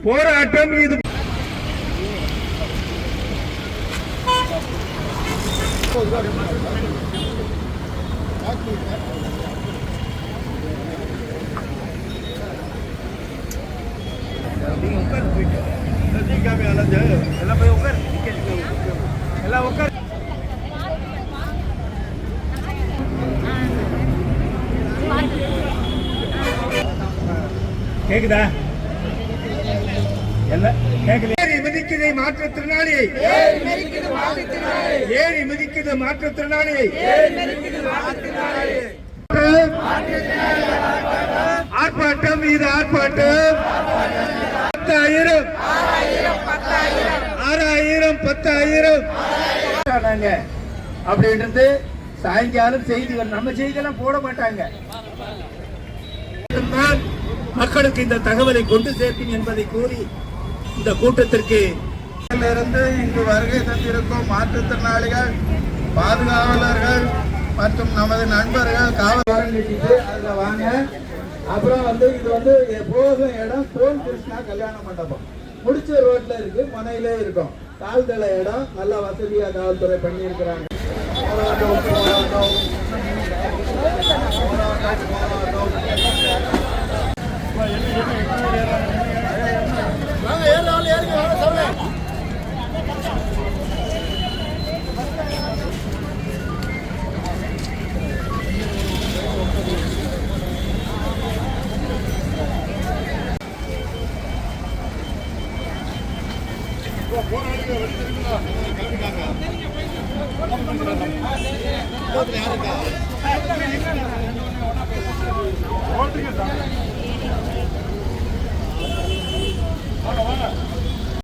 போராட்டம் இது கேக்குதா? ஏறி மிதிக்குது மாற்றுத்திறனாளியை, ஏறி மிதிக்குது மாற்றுத்திறனாளியை. ஆர்ப்பாட்டம் இது ஆர்ப்பாட்டம். 10,000 6,000 10,000 அப்படின்றது சாயங்காலம் செய்திகள் நம்ம செய்தியெல்லாம் போட மாட்டாங்க. மக்களுக்கு இந்த தகவலை கொண்டு சேர்க்கும் என்பதை கூறி இந்த கூட்டத்திற்கு இருந்து இங்கு வருகை தந்திருக்கும் மாற்றுத்திறனாளிகள், பாதுகாவலர்கள் மற்றும் நமது நண்பர்கள் காவல் அதுல வாங்க. அப்புறம் இது போகும் இடம் தோல் கிருஷ்ணா கல்யாண மண்டபம் முடிச்ச ரோட்ல இருக்கு, மனையிலே இருக்கும். கால்தள இடம் நல்ல வசதியா காவல்துறை பண்ணி இருக்கிறாங்க. போராடுங்க